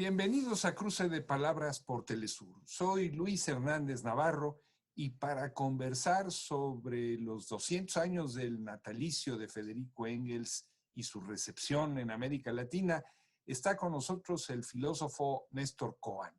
Bienvenidos a Cruce de Palabras por Telesur. Soy Luis Hernández Navarro y para conversar sobre los 200 años del natalicio de Federico Engels y su recepción en América Latina, está con nosotros el filósofo Néstor Cohen.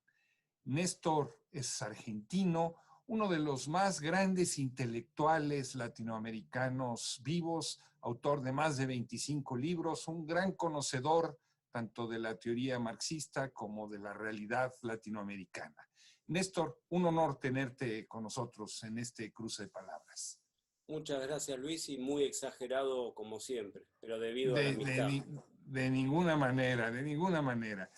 Néstor es argentino, uno de los más grandes intelectuales latinoamericanos vivos, autor de más de 25 libros, un gran conocedor tanto de la teoría marxista como de la realidad latinoamericana. Néstor, un honor tenerte con nosotros en este cruce de palabras. Muchas gracias, Luis, y muy exagerado como siempre, pero debido a la De, amistad. de, de ninguna manera, de ninguna manera.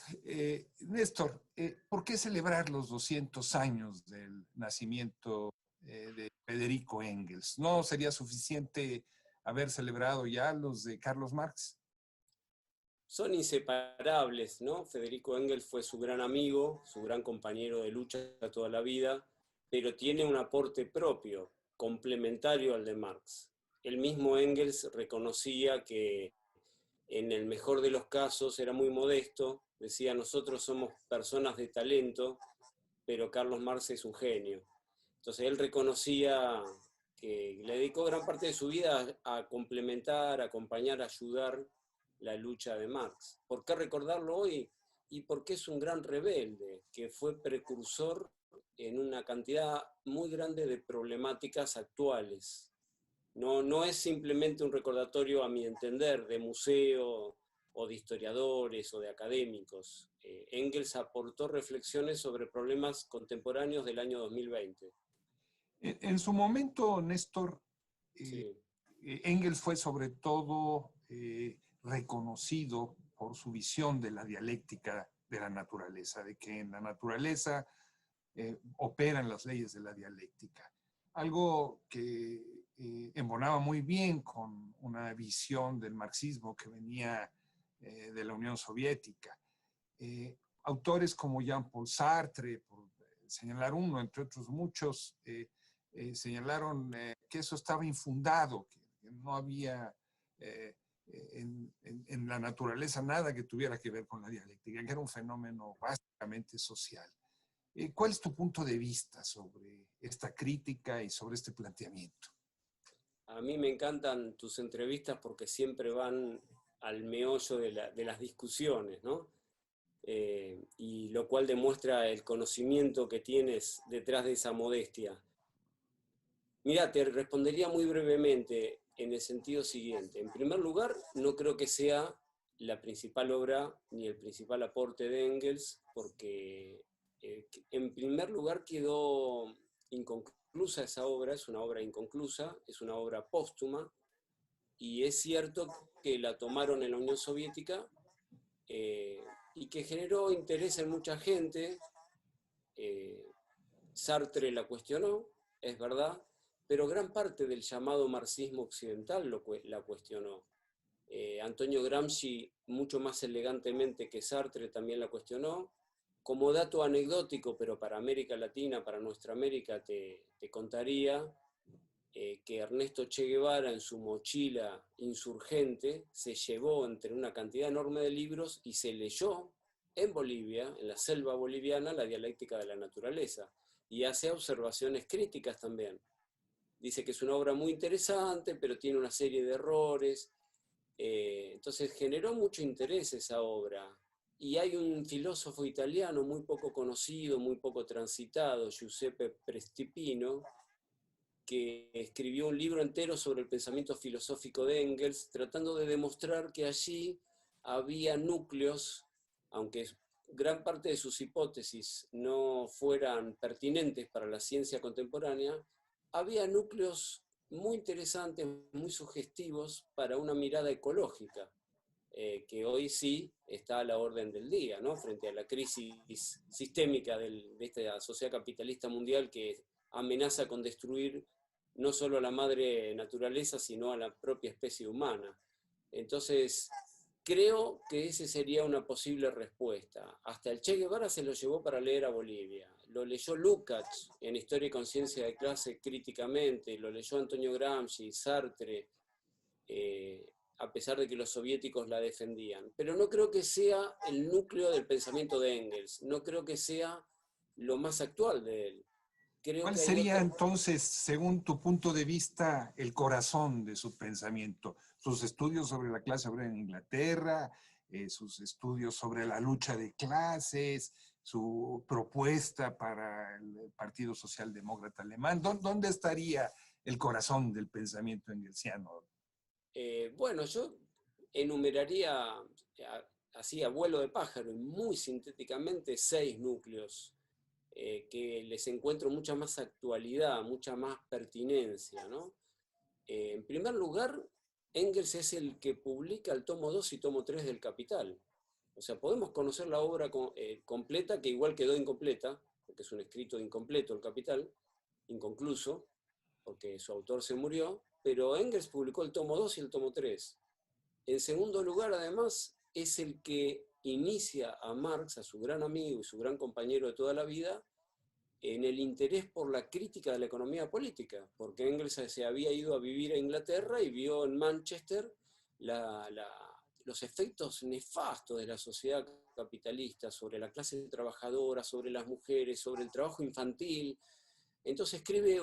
Néstor, ¿por qué celebrar los 200 años del nacimiento de Federico Engels? ¿No sería suficiente haber celebrado ya los de Carlos Marx? Son inseparables, ¿no? Federico Engels fue su gran amigo, su gran compañero de lucha toda la vida, pero tiene un aporte propio, complementario al de Marx. El mismo Engels reconocía que en el mejor de los casos era muy modesto, decía: nosotros somos personas de talento, pero Carlos Marx es un genio. Entonces él reconocía que le dedicó gran parte de su vida a complementar, a acompañar, a ayudar la lucha de Marx. ¿Por qué recordarlo hoy? Y porque es un gran rebelde, que fue precursor en una cantidad muy grande de problemáticas actuales. No es simplemente un recordatorio, a mi entender, de museo o de historiadores o de académicos. Engels aportó reflexiones sobre problemas contemporáneos del año 2020. En su momento, Néstor, eh, Sí. Engels fue sobre todo reconocido por su visión de la dialéctica de la naturaleza, de que en la naturaleza operan las leyes de la dialéctica. Algo que embonaba muy bien con una visión del marxismo que venía de la Unión Soviética. Autores como Jean-Paul Sartre, por señalar uno, entre otros muchos, señalaron que eso estaba infundado, que no había en la naturaleza nada que tuviera que ver con la dialéctica, que era un fenómeno básicamente social. ¿Cuál es tu punto de vista sobre esta crítica y sobre este planteamiento? A mí me encantan tus entrevistas porque siempre van al meollo de las discusiones, ¿no? Y lo cual demuestra el conocimiento que tienes detrás de esa modestia. Mira, te respondería muy brevemente en el sentido siguiente. En primer lugar, no creo que sea la principal obra ni el principal aporte de Engels, porque en primer lugar quedó inconclusa esa obra, es una obra inconclusa, es una obra póstuma, y es cierto que la tomaron en la Unión Soviética y que generó interés en mucha gente. Sartre la cuestionó, es verdad, pero gran parte del llamado marxismo occidental la cuestionó. Antonio Gramsci, mucho más elegantemente que Sartre, también la cuestionó. Como dato anecdótico, pero para América Latina, para nuestra América, te contaría que Ernesto Che Guevara, en su mochila insurgente, se llevó entre una cantidad enorme de libros y se leyó en Bolivia, en la selva boliviana, la dialéctica de la naturaleza, y hace observaciones críticas también. Dice que es una obra muy interesante, pero tiene una serie de errores. Entonces generó mucho interés esa obra. Y hay un filósofo italiano muy poco conocido, muy poco transitado, Giuseppe Prestipino, que escribió un libro entero sobre el pensamiento filosófico de Engels, tratando de demostrar que allí había núcleos, aunque gran parte de sus hipótesis no fueran pertinentes para la ciencia contemporánea, había núcleos muy interesantes, muy sugestivos para una mirada ecológica, que hoy sí está a la orden del día, ¿no? Frente a la crisis sistémica de esta sociedad capitalista mundial que amenaza con destruir no solo a la madre naturaleza, sino a la propia especie humana. Entonces, creo que esa sería una posible respuesta. Hasta el Che Guevara se lo llevó para leer a Bolivia. Lo leyó Lukács en Historia y Conciencia de Clase críticamente, lo leyó Antonio Gramsci, Sartre. a pesar de que los soviéticos la defendían. Pero no creo que sea el núcleo del pensamiento de Engels, no creo que sea lo más actual de él. Creo ¿Cuál que hay sería otro... entonces, según tu punto de vista, el corazón de su pensamiento? Sus estudios sobre la clase obrera en Inglaterra, sus estudios sobre la lucha de clases, su propuesta para el Partido Socialdemócrata Alemán. ¿Dónde estaría el corazón del pensamiento engelsiano? Bueno, yo enumeraría así a vuelo de pájaro y muy sintéticamente 6 núcleos que les encuentro mucha más actualidad, mucha más pertinencia, ¿no? En primer lugar, Engels es el que publica el tomo 2 y tomo 3 del Capital. O sea, podemos conocer la obra completa, que igual quedó incompleta, porque es un escrito incompleto el Capital, inconcluso, porque su autor se murió, pero Engels publicó el tomo 2 y el tomo 3. En segundo lugar, además, es el que inicia a Marx, a su gran amigo y su gran compañero de toda la vida, en el interés por la crítica de la economía política, porque Engels se había ido a vivir a Inglaterra y vio en Manchester los efectos nefastos de la sociedad capitalista sobre la clase trabajadora, sobre las mujeres, sobre el trabajo infantil. Entonces escribe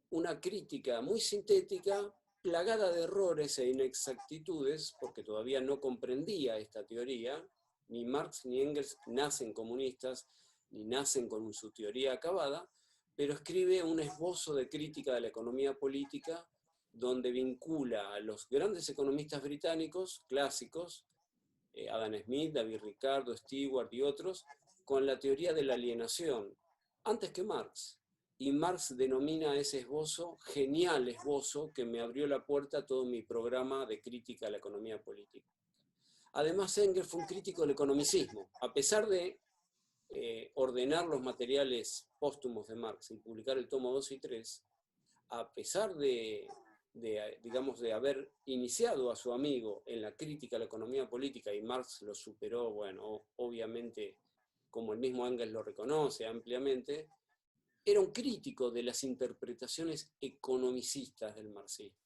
una crítica muy sintética, plagada de errores e inexactitudes, porque todavía no comprendía esta teoría. Ni Marx ni Engels nacen comunistas, ni nacen con su teoría acabada, pero escribe un esbozo de crítica de la economía política donde vincula a los grandes economistas británicos clásicos, Adam Smith, David Ricardo, Stewart y otros, con la teoría de la alienación, antes que Marx. Y Marx denomina ese esbozo genial esbozo que me abrió la puerta a todo mi programa de crítica a la economía política. Además, Engels fue un crítico del economicismo. A pesar de ordenar los materiales póstumos de Marx y publicar el tomo 2 y 3, a pesar digamos, de haber iniciado a su amigo en la crítica a la economía política, y Marx lo superó, bueno, obviamente, como el mismo Engels lo reconoce ampliamente, era un crítico de las interpretaciones economicistas del marxismo.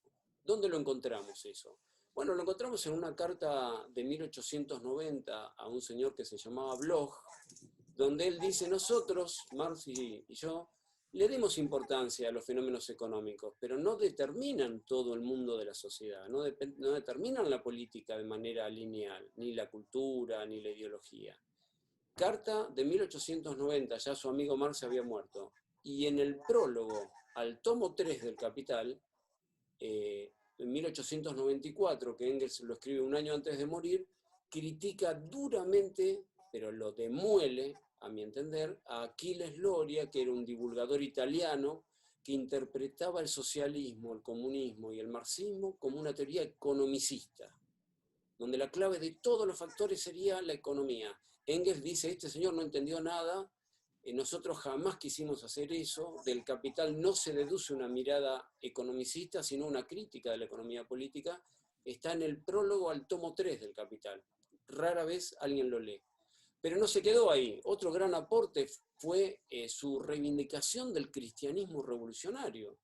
¿Dónde lo encontramos eso? Bueno, lo encontramos en una carta de 1890 a un señor que se llamaba Bloch, donde él dice: nosotros, Marx y yo, le demos importancia a los fenómenos económicos, pero no determinan todo el mundo de la sociedad, no determinan la política de manera lineal, ni la cultura, ni la ideología. Carta de 1890, ya su amigo Marx había muerto, y en el prólogo al tomo 3 del Capital, en 1894, que Engels lo escribe un año antes de morir, critica duramente, pero lo demuele, a mi entender, a Achilles Loria, que era un divulgador italiano que interpretaba el socialismo, el comunismo y el marxismo como una teoría economicista, donde la clave de todos los factores sería la economía. Engels dice: este señor no entendió nada, nosotros jamás quisimos hacer eso, del Capital no se deduce una mirada economicista, sino una crítica de la economía política. Está en el prólogo al tomo 3 del Capital. Rara vez alguien lo lee. Pero no se quedó ahí. Otro gran aporte fue su reivindicación del cristianismo revolucionario.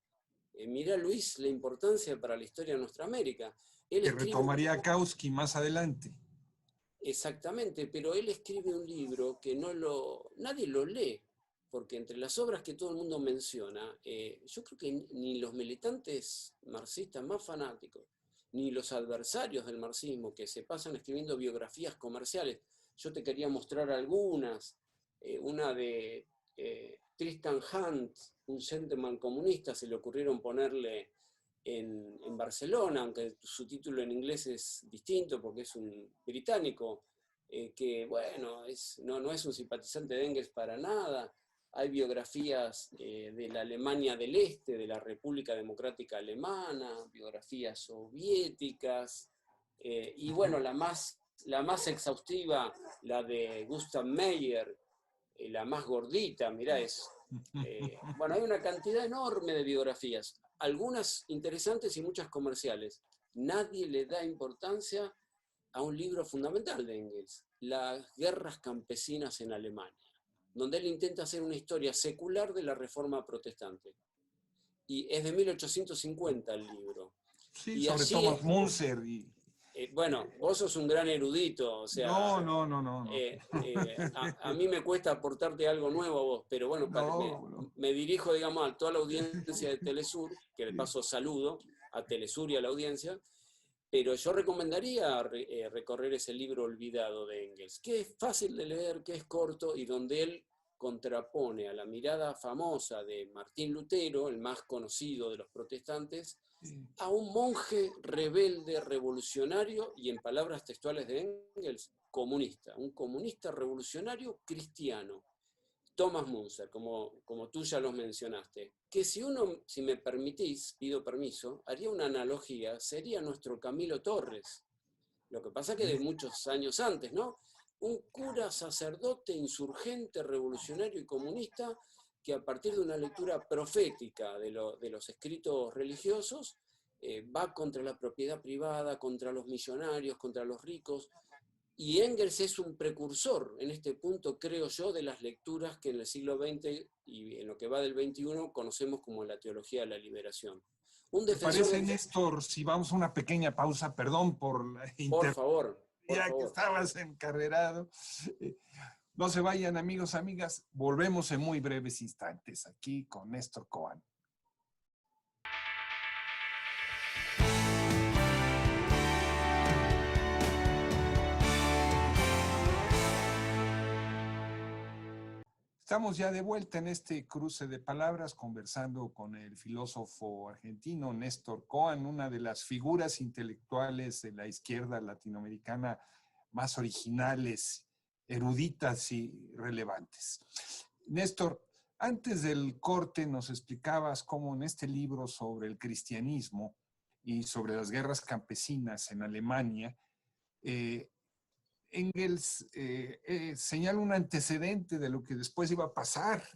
Mirá, Luis, la importancia para la historia de nuestra América. Él Que escribe retomaría Kautsky más adelante. Exactamente, pero él escribe un libro que nadie lo lee, porque entre las obras que todo el mundo menciona, yo creo que ni los militantes marxistas más fanáticos, ni los adversarios del marxismo, que se pasan escribiendo biografías comerciales. Yo te quería mostrar algunas, una de Tristan Hunt, un gentleman comunista, se le ocurrieron ponerle en Barcelona, aunque su título en inglés es distinto porque es un británico, que bueno, no es un simpatizante de Engels para nada. Hay biografías de la Alemania del Este, de la República Democrática Alemana, biografías soviéticas, y bueno, la más exhaustiva, la de Gustav Meyer, la más gordita, mirá, bueno, hay una cantidad enorme de biografías, algunas interesantes y muchas comerciales. Nadie le da importancia a un libro fundamental de Engels, Las guerras campesinas en Alemania, donde él intenta hacer una historia secular de la Reforma Protestante. Y es de 1850 el libro. Sí, Y sobre allí Thomas Müntzer Bueno, vos sos un gran erudito, o No, sea, no, no, no, no. a mí me cuesta aportarte algo nuevo a vos, pero bueno, No, no. me dirijo, digamos, a toda la audiencia de Telesur, que de paso saludo a Telesur y a la audiencia, pero yo recomendaría recorrer ese libro olvidado de Engels, que es fácil de leer, que es corto y donde él contrapone a la mirada famosa de Martín Lutero, el más conocido de los protestantes, a un monje rebelde, revolucionario y, en palabras textuales de Engels, comunista, un comunista revolucionario cristiano. Thomas Munzer, como tú ya los mencionaste, que si me permitís, pido permiso, haría una analogía, sería nuestro Camilo Torres. Lo que pasa que de muchos años antes, ¿no? Un cura sacerdote, insurgente, revolucionario y comunista que a partir de una lectura profética de los escritos religiosos va contra la propiedad privada, contra los millonarios, contra los ricos. Y Engels es un precursor en este punto, creo yo, de las lecturas que en el siglo XX y en lo que va del XXI conocemos como la teología de la liberación. Un ¿Te defensor parece, del... Néstor, si vamos a una pequeña pausa? Perdón por la Por favor, por ya que favor. estabas encarrerado. No se vayan, amigos, amigas. Volvemos en muy breves instantes aquí con Néstor Cohen. Estamos ya de vuelta en este cruce de palabras conversando con el filósofo argentino Néstor Cohen, una de las figuras intelectuales de la izquierda latinoamericana más originales, eruditas y relevantes. Néstor, antes del corte nos explicabas cómo en este libro sobre el cristianismo y sobre las guerras campesinas en Alemania, Engels señala un antecedente de lo que después iba a pasar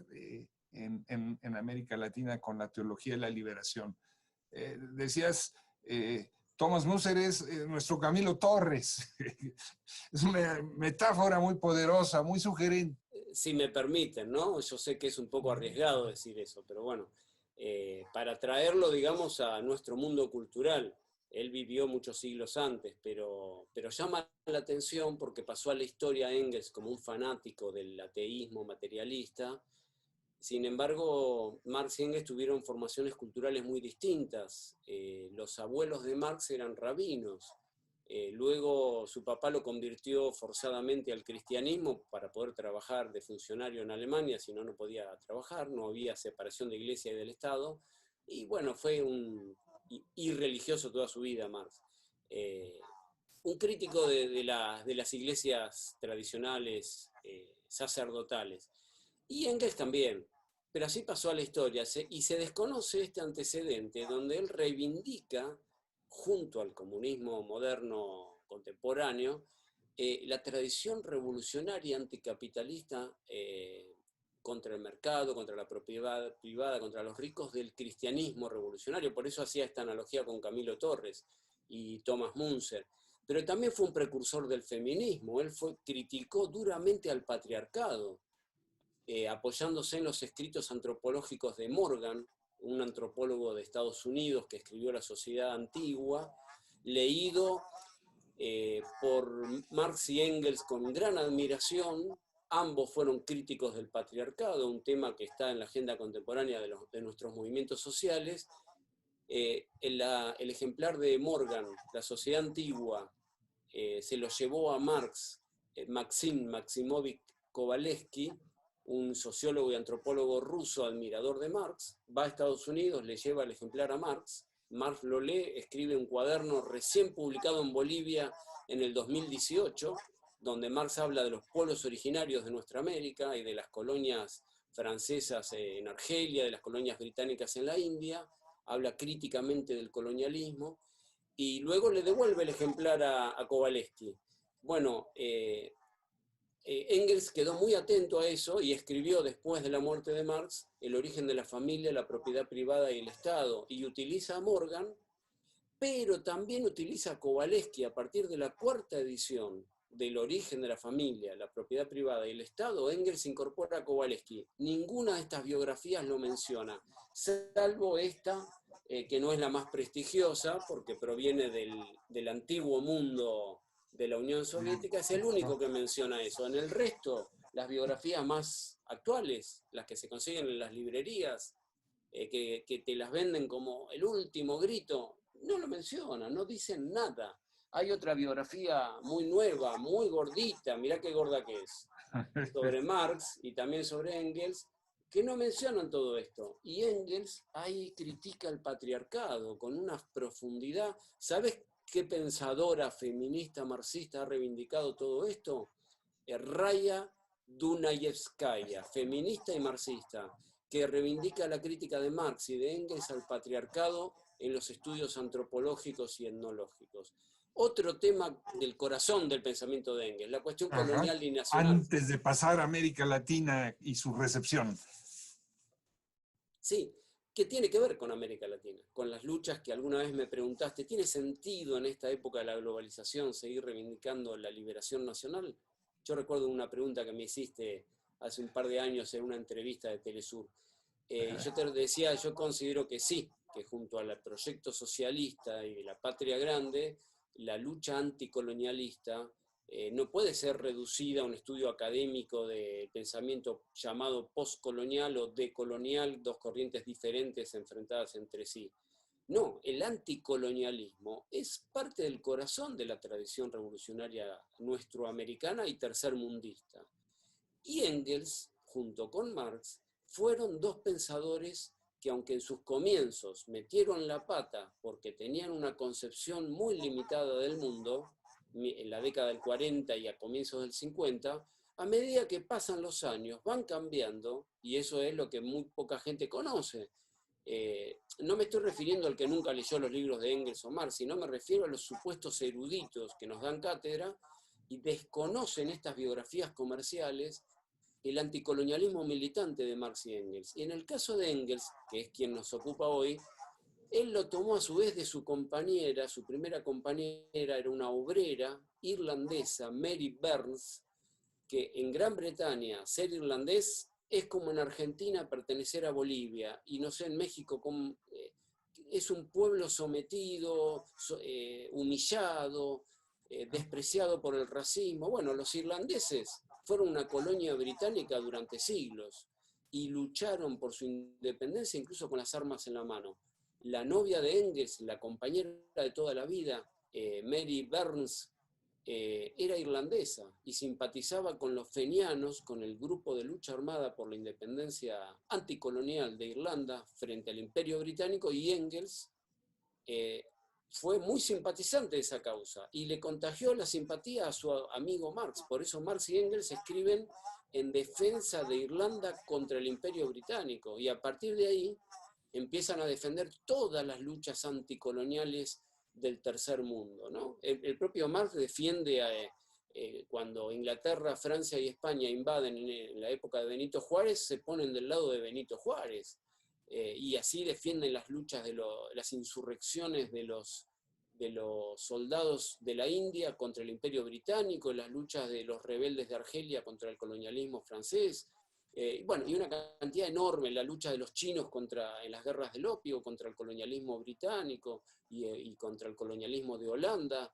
en América Latina con la teología de la liberación. Decías, Thomas Musser es nuestro Camilo Torres. Es una metáfora muy poderosa, muy sugerente. Si me permiten, ¿no? Yo sé que es un poco arriesgado decir eso, pero bueno, para traerlo, digamos, a nuestro mundo cultural. Él vivió muchos siglos antes, pero llama la atención porque pasó a la historia Engels como un fanático del ateísmo materialista. Sin embargo, Marx y Engels tuvieron formaciones culturales muy distintas. Los abuelos de Marx eran rabinos. Luego su papá lo convirtió forzadamente al cristianismo para poder trabajar de funcionario en Alemania, si no, no podía trabajar, no había separación de iglesia y del Estado. Y bueno, fue un irreligioso toda su vida, Marx. Un crítico de las iglesias tradicionales sacerdotales. Y Engels también. Pero así pasó a la historia y se desconoce este antecedente donde él reivindica, junto al comunismo moderno contemporáneo, la tradición revolucionaria anticapitalista contra el mercado, contra la propiedad privada, contra los ricos del cristianismo revolucionario. Por eso hacía esta analogía con Camilo Torres y Thomas Munzer. Pero también fue un precursor del feminismo. Él criticó duramente al patriarcado, apoyándose en los escritos antropológicos de Morgan, un antropólogo de Estados Unidos que escribió La Sociedad Antigua, leído por Marx y Engels con gran admiración. Ambos fueron críticos del patriarcado, un tema que está en la agenda contemporánea de nuestros movimientos sociales. El ejemplar de Morgan, La Sociedad Antigua, se lo llevó a Marx, Maxim Maximovich Kovalevsky, un sociólogo y antropólogo ruso admirador de Marx, va a Estados Unidos, le lleva el ejemplar a Marx, Marx lo lee, escribe un cuaderno recién publicado en Bolivia en el 2018, donde Marx habla de los pueblos originarios de nuestra América y de las colonias francesas en Argelia, de las colonias británicas en la India, habla críticamente del colonialismo, y luego le devuelve el ejemplar a Kovalevsky. Bueno, Engels quedó muy atento a eso y escribió después de la muerte de Marx El origen de la familia, la propiedad privada y el Estado, y utiliza a Morgan, pero también utiliza a Kovalevsky a partir de la cuarta edición del origen de la familia, la propiedad privada y el Estado. Engels incorpora a Kovalevsky. Ninguna de estas biografías lo menciona, salvo esta que no es la más prestigiosa porque proviene del antiguo mundo de la Unión Soviética, es el único que menciona eso. En el resto, las biografías más actuales, las que se consiguen en las librerías, que te las venden como el último grito, no lo mencionan, no dicen nada. Hay otra biografía muy nueva, muy gordita, mirá qué gorda que es, sobre Marx y también sobre Engels, que no mencionan todo esto. Y Engels ahí critica el patriarcado con una profundidad. ¿Sabes qué pensadora feminista marxista ha reivindicado todo esto? Raya Dunayevskaya, feminista y marxista, que reivindica la crítica de Marx y de Engels al patriarcado en los estudios antropológicos y etnológicos. Otro tema del corazón del pensamiento de Engels, la cuestión colonial y nacional. Antes de pasar a América Latina y su recepción. Sí, que tiene que ver con América Latina, con las luchas que alguna vez me preguntaste, ¿tiene sentido en esta época de la globalización seguir reivindicando la liberación nacional? Yo recuerdo una pregunta que me hiciste hace un par de años en una entrevista de Telesur. Yo te decía, yo considero que sí, que junto al proyecto socialista y de la patria grande, la lucha anticolonialista no puede ser reducida a un estudio académico de pensamiento llamado postcolonial o decolonial, dos corrientes diferentes enfrentadas entre sí. No, el anticolonialismo es parte del corazón de la tradición revolucionaria nuestroamericana y tercermundista. Y Engels, junto con Marx, fueron dos pensadores que, aunque en sus comienzos metieron la pata porque tenían una concepción muy limitada del mundo, en la década del 40 y a comienzos del 50, a medida que pasan los años van cambiando, y eso es lo que muy poca gente conoce. No me estoy refiriendo al que nunca leyó los libros de Engels o Marx, sino me refiero a los supuestos eruditos que nos dan cátedra y desconocen estas biografías comerciales, el anticolonialismo militante de Marx y Engels. Y en el caso de Engels, que es quien nos ocupa hoy, él lo tomó a su vez de su compañera, su primera compañera era una obrera irlandesa, Mary Burns, que en Gran Bretaña ser irlandés es como en Argentina pertenecer a Bolivia, y no sé, en México es un pueblo sometido, humillado, despreciado por el racismo. Bueno, los irlandeses fueron una colonia británica durante siglos y lucharon por su independencia incluso con las armas en la mano. La novia de Engels, la compañera de toda la vida, Mary Burns, era irlandesa y simpatizaba con los fenianos, con el grupo de lucha armada por la independencia anticolonial de Irlanda frente al Imperio Británico, y Engels fue muy simpatizante de esa causa y le contagió la simpatía a su amigo Marx. Por eso Marx y Engels escriben en defensa de Irlanda contra el Imperio Británico, y a partir de ahí empiezan a defender todas las luchas anticoloniales del tercer mundo, ¿no? El propio Marx defiende cuando Inglaterra, Francia y España invaden en la época de Benito Juárez, se ponen del lado de Benito Juárez, y así defienden las luchas las insurrecciones de los soldados de la India contra el Imperio Británico, las luchas de los rebeldes de Argelia contra el colonialismo francés, bueno, y una cantidad enorme, la lucha de los chinos en las guerras del opio, contra el colonialismo británico y contra el colonialismo de Holanda.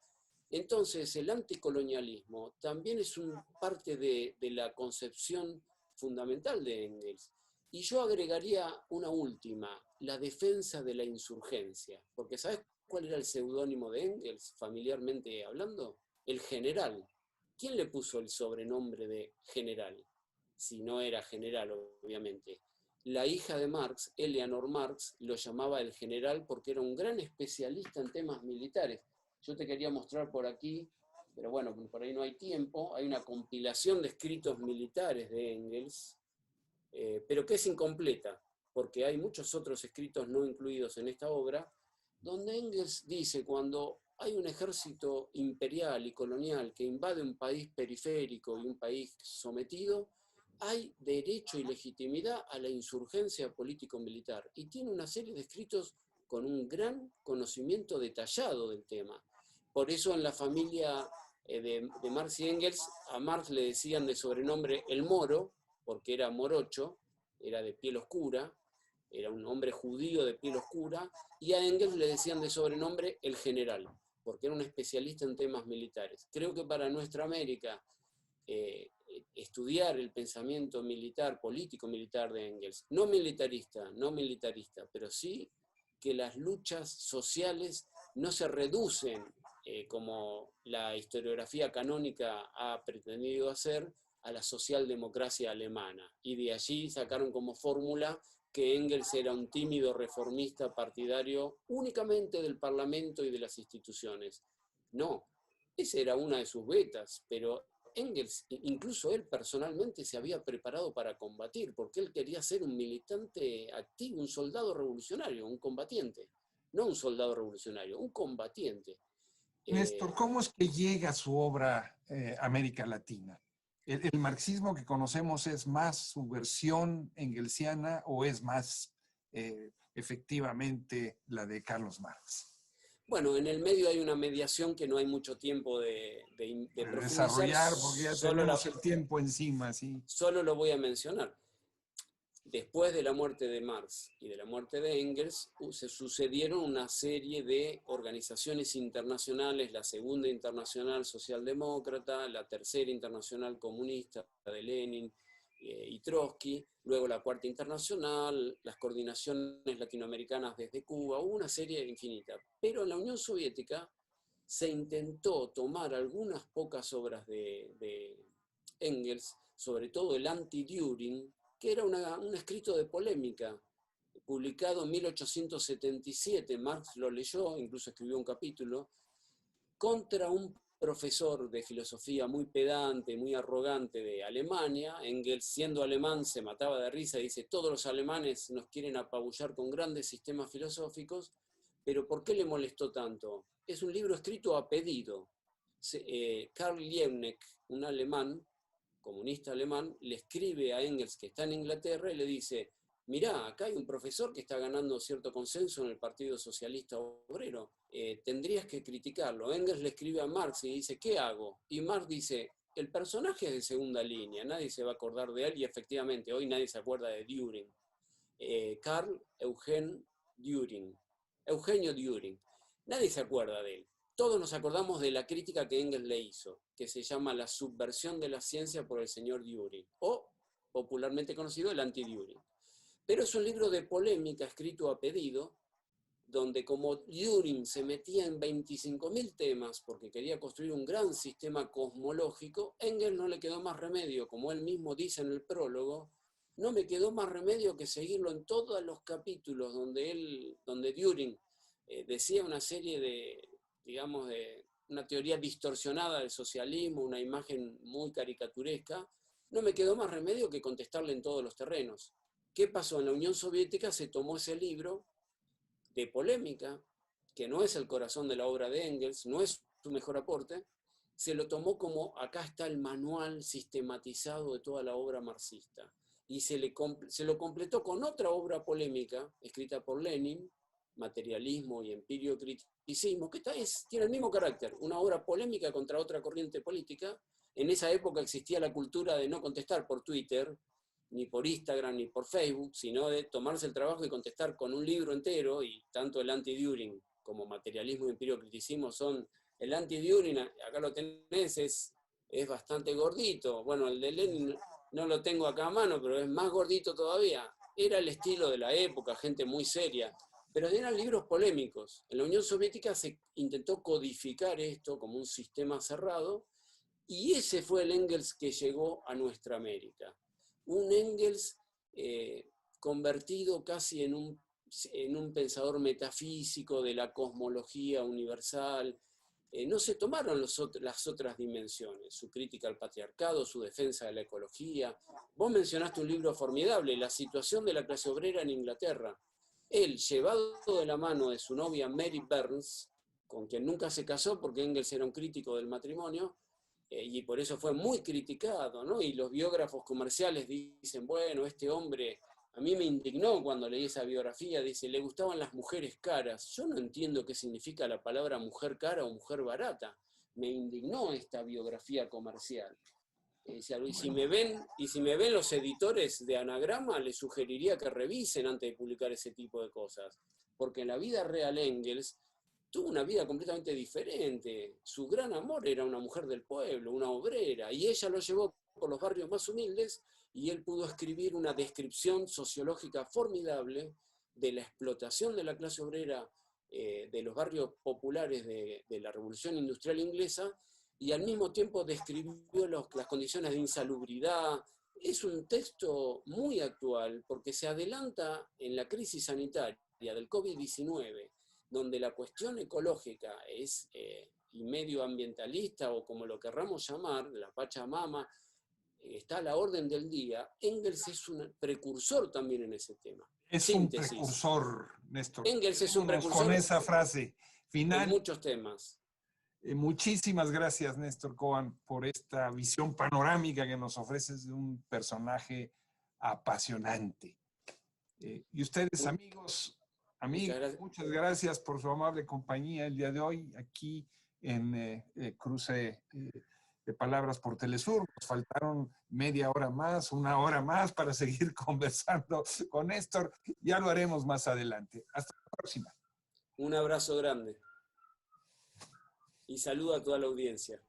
Entonces, el anticolonialismo también es parte de la concepción fundamental de Engels. Y yo agregaría una última, la defensa de la insurgencia, porque ¿sabes cuál era el seudónimo de Engels, familiarmente hablando? El general. ¿Quién le puso el sobrenombre de general? Si no era general, obviamente. La hija de Marx, Eleanor Marx, lo llamaba el general porque era un gran especialista en temas militares. Yo te quería mostrar por aquí, pero bueno, por ahí no hay tiempo, hay una compilación de escritos militares de Engels, pero que es incompleta, porque hay muchos otros escritos no incluidos en esta obra, donde Engels dice, cuando hay un ejército imperial y colonial que invade un país periférico y un país sometido, hay derecho y legitimidad a la insurgencia político-militar. Y tiene una serie de escritos con un gran conocimiento detallado del tema. Por eso en la familia de Marx y Engels, a Marx le decían de sobrenombre el Moro, porque era morocho, era de piel oscura, era un hombre judío de piel oscura, y a Engels le decían de sobrenombre el general, porque era un especialista en temas militares. Creo que para nuestra América, estudiar el pensamiento militar, político-militar de Engels, no militarista, pero sí que las luchas sociales no se reducen, como la historiografía canónica ha pretendido hacer, a la socialdemocracia alemana. Y de allí sacaron como fórmula que Engels era un tímido reformista partidario únicamente del Parlamento y de las instituciones. No, esa era una de sus vetas, pero Engels, incluso él personalmente, se había preparado para combatir, porque él quería ser un militante activo, un soldado revolucionario, un combatiente. No un soldado revolucionario, un combatiente. Néstor, ¿cómo es que llega su obra a América Latina? ¿El marxismo que conocemos es más su versión engelsiana o es más efectivamente la de Carlos Marx? Bueno, en el medio hay una mediación que no hay mucho tiempo de profundizar, Desarrollar, porque ya tenemos el tiempo encima, sí. solo lo voy a mencionar. Después de la muerte de Marx y de la muerte de Engels, se sucedieron una serie de organizaciones internacionales, la Segunda Internacional Socialdemócrata, la Tercera Internacional Comunista de Lenin y Trotsky, luego la Cuarta Internacional, las coordinaciones latinoamericanas desde Cuba, hubo una serie infinita. Pero en la Unión Soviética se intentó tomar algunas pocas obras de Engels, sobre todo el Anti-Düring, que era un escrito de polémica, publicado en 1877, Marx lo leyó, incluso escribió un capítulo, contra un profesor de filosofía muy pedante, muy arrogante de Alemania. Engels, siendo alemán, se mataba de risa, dice, todos los alemanes nos quieren apabullar con grandes sistemas filosóficos, pero ¿por qué le molestó tanto? Es un libro escrito a pedido. Karl Liebknecht, un alemán, comunista alemán, le escribe a Engels, que está en Inglaterra, y le dice, mirá, acá hay un profesor que está ganando cierto consenso en el Partido Socialista Obrero, tendrías que criticarlo. Engels le escribe a Marx y dice, ¿qué hago? Y Marx dice, el personaje es de segunda línea, nadie se va a acordar de él, y efectivamente, hoy nadie se acuerda de Düring. Karl Eugen Düring, Eugenio Düring. Nadie se acuerda de él. Todos nos acordamos de la crítica que Engels le hizo, que se llama La subversión de la ciencia por el señor Düring, o popularmente conocido el anti-Düring. Pero es un libro de polémica escrito a pedido, donde como Düring se metía en 25.000 temas porque quería construir un gran sistema cosmológico, Engels no le quedó más remedio, como él mismo dice en el prólogo, no me quedó más remedio que seguirlo en todos los capítulos donde Düring decía una serie de, digamos, de una teoría distorsionada del socialismo, una imagen muy caricaturesca, no me quedó más remedio que contestarle en todos los terrenos. ¿Qué pasó? En la Unión Soviética se tomó ese libro de polémica, que no es el corazón de la obra de Engels, no es su mejor aporte, se lo tomó como acá está el manual sistematizado de toda la obra marxista. Y se lo completó con otra obra polémica, escrita por Lenin, Materialismo y Empiriocriticismo, que tiene el mismo carácter, una obra polémica contra otra corriente política. En esa época existía la cultura de no contestar por Twitter, ni por Instagram, ni por Facebook, sino de tomarse el trabajo de contestar con un libro entero, y tanto el Anti-Düring como Materialismo y Empiriocriticismo son... El Anti-Düring, acá lo tenés, es bastante gordito. Bueno, el de Lenin no lo tengo acá a mano, pero es más gordito todavía. Era el estilo de la época, gente muy seria, pero eran libros polémicos. En la Unión Soviética se intentó codificar esto como un sistema cerrado, y ese fue el Engels que llegó a nuestra América. Un Engels convertido casi en un pensador metafísico de la cosmología universal. No se tomaron las otras dimensiones, su crítica al patriarcado, su defensa de la ecología. Vos mencionaste un libro formidable, La situación de la clase obrera en Inglaterra. Él, llevado de la mano de su novia Mary Burns, con quien nunca se casó porque Engels era un crítico del matrimonio, y por eso fue muy criticado, ¿no? Y los biógrafos comerciales dicen, bueno, este hombre, a mí me indignó cuando leí esa biografía, dice, le gustaban las mujeres caras. Yo no entiendo qué significa la palabra mujer cara o mujer barata. Me indignó esta biografía comercial. decía Luis, y si me ven los editores de Anagrama, les sugeriría que revisen antes de publicar ese tipo de cosas. Porque en la vida real Engels tuvo una vida completamente diferente. Su gran amor era una mujer del pueblo, una obrera, y ella lo llevó por los barrios más humildes y él pudo escribir una descripción sociológica formidable de la explotación de la clase obrera de los barrios populares de la Revolución Industrial Inglesa, y al mismo tiempo describió las condiciones de insalubridad. Es un texto muy actual porque se adelanta en la crisis sanitaria del COVID-19, donde la cuestión ecológica es, y medioambientalista, o como lo querramos llamar, la Pachamama, está a la orden del día. Engels es un precursor también en ese tema. Es un precursor, Néstor. Engels es un precursor con esa frase final. En muchos temas. Muchísimas gracias, Néstor Cohen, por esta visión panorámica que nos ofreces de un personaje apasionante. Y ustedes, amigos, muchas gracias por su amable compañía el día de hoy aquí en Cruce de Palabras por Telesur. Nos faltaron media hora más, una hora más para seguir conversando con Néstor. Ya lo haremos más adelante. Hasta la próxima. Un abrazo grande. Y saludo a toda la audiencia.